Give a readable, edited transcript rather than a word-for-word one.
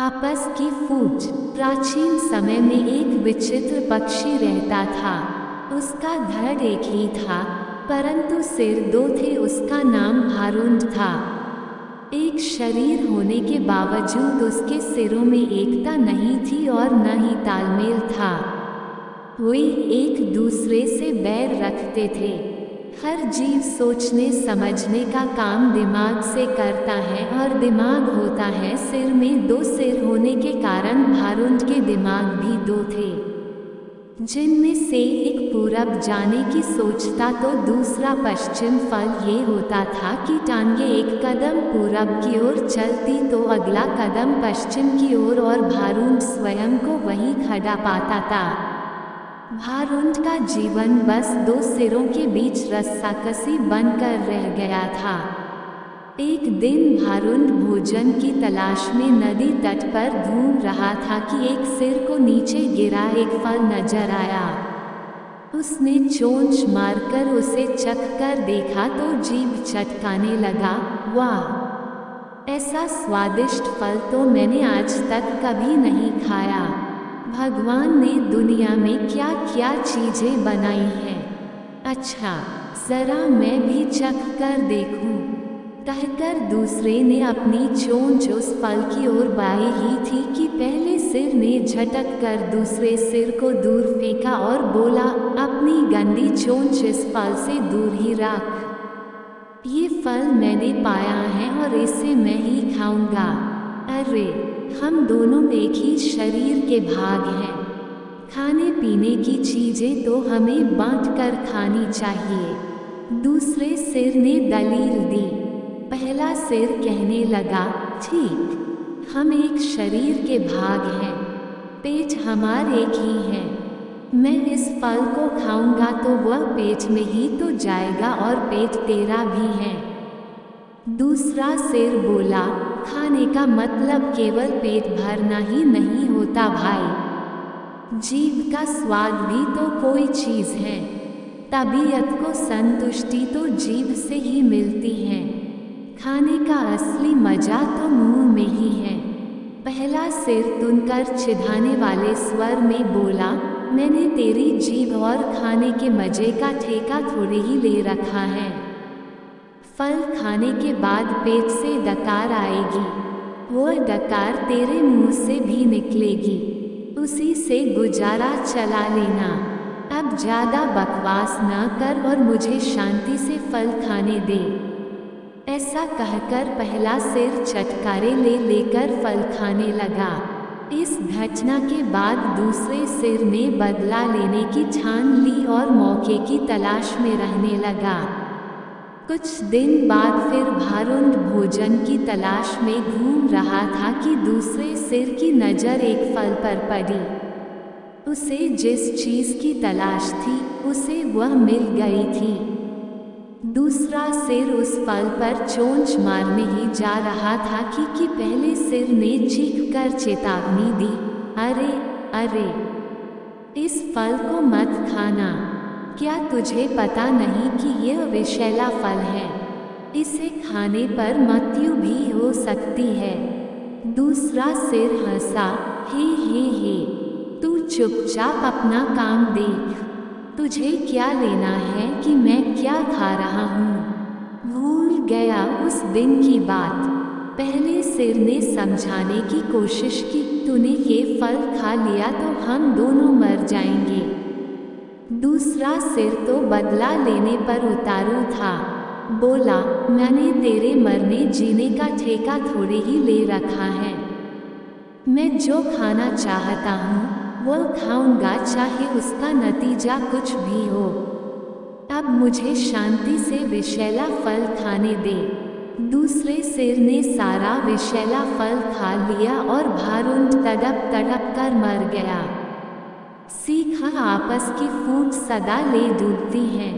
आपस की फूट। प्राचीन समय में एक विचित्र पक्षी रहता था। उसका धड़ एक ही था, परंतु सिर दो थे। उसका नाम भारुंड था। एक शरीर होने के बावजूद उसके सिरों में एकता नहीं थी और न ही तालमेल था। वे एक दूसरे से बैर रखते थे। हर जीव सोचने समझने का काम दिमाग से करता है और दिमाग होता है सिर में। दो सिर होने के कारण भारुंड के दिमाग भी दो थे, जिनमें से एक पूरब जाने की सोचता तो दूसरा पश्चिम। फल ये होता था कि टांगे एक कदम पूरब की ओर चलती तो अगला कदम पश्चिम की ओर, और भारुंड स्वयं को वहीं खड़ा पाता था। भारुंड का जीवन बस दो सिरों के बीच रस्साकसी बनकर रह गया था। एक दिन भारुंड भोजन की तलाश में नदी तट पर घूम रहा था कि एक सिर को नीचे गिरा एक फल नजर आया। उसने चोंच मारकर उसे चखकर देखा तो जीभ चटकाने लगा। वाह, ऐसा स्वादिष्ट फल तो मैंने आज तक कभी नहीं खाया। भगवान ने दुनिया में क्या क्या चीजें बनाई हैं। अच्छा, जरा मैं भी चख कर देखूं, कहकर दूसरे ने अपनी चोंच उस फल की ओर बढ़ाई ही थी कि पहले सिर ने झटक कर दूसरे सिर को दूर फेंका और बोला, अपनी गंदी चोंच इस फल से दूर ही रख। ये फल मैंने पाया है और इसे मैं ही खाऊंगा। अरे, हम दोनों एक ही शरीर के भाग हैं। खाने पीने की चीजें तो हमें बांट कर खानी चाहिए। दूसरे सिर ने दलील दी। पहला सिर कहने लगा, ठीक, हम एक शरीर के भाग हैं, पेट हमारे एक ही है। मैं इस फल को खाऊंगा तो वह पेट में ही तो जाएगा और पेट तेरा भी है। दूसरा सिर बोला, खाने का मतलब केवल पेट भरना ही नहीं होता भाई। जीव का स्वाद भी तो कोई चीज है। तबीयत को संतुष्टि तो जीव से ही मिलती है। खाने का असली मजा तो मुंह में ही है। पहला सिर तुनकर चिढ़ाने वाले स्वर में बोला, मैंने तेरी जीभ और खाने के मजे का ठेका थोड़े ही ले रखा है। फल खाने के बाद पेट से डकार आएगी, वह डकार तेरे मुंह से भी निकलेगी, उसी से गुजारा चला लेना। अब ज्यादा बकवास न कर और मुझे शांति से फल खाने दे। ऐसा कहकर पहला सिर चटकारे ले लेकर फल खाने लगा। इस घटना के बाद दूसरे सिर ने बदला लेने की ठान ली और मौके की तलाश में रहने लगा। कुछ दिन बाद फिर भारुंड भोजन की तलाश में घूम रहा था कि दूसरे सिर की नज़र एक फल पर पड़ी। उसे जिस चीज़ की तलाश थी उसे वह मिल गई थी। दूसरा सिर उस फल पर चोंच मारने ही जा रहा था कि पहले सिर ने चीखकर चेतावनी दी, अरे अरे, इस फल को मत खाना। क्या तुझे पता नहीं कि यह विषैला फल है? इसे खाने पर मृत्यु भी हो सकती है। दूसरा सिर हंसा, हे, तू चुपचाप अपना काम देख। तुझे क्या लेना है कि मैं क्या खा रहा हूँ? भूल गया उस दिन की बात। पहले सिर ने समझाने की कोशिश की, तूने ये फल खा लिया तो हम दोनों मर जाएंगे। दूसरा सिर तो बदला लेने पर उतारू था। बोला, मैंने तेरे मरने जीने का ठेका थोड़े ही ले रखा है। मैं जो खाना चाहता हूँ वो खाऊंगा, चाहे उसका नतीजा कुछ भी हो। अब मुझे शांति से विषैला फल खाने दे। दूसरे सिर ने सारा विषैला फल खा लिया और भारुंड तड़प तड़प कर मर गया। सीखा, आपस की फूट सदा ले डूबती हैं।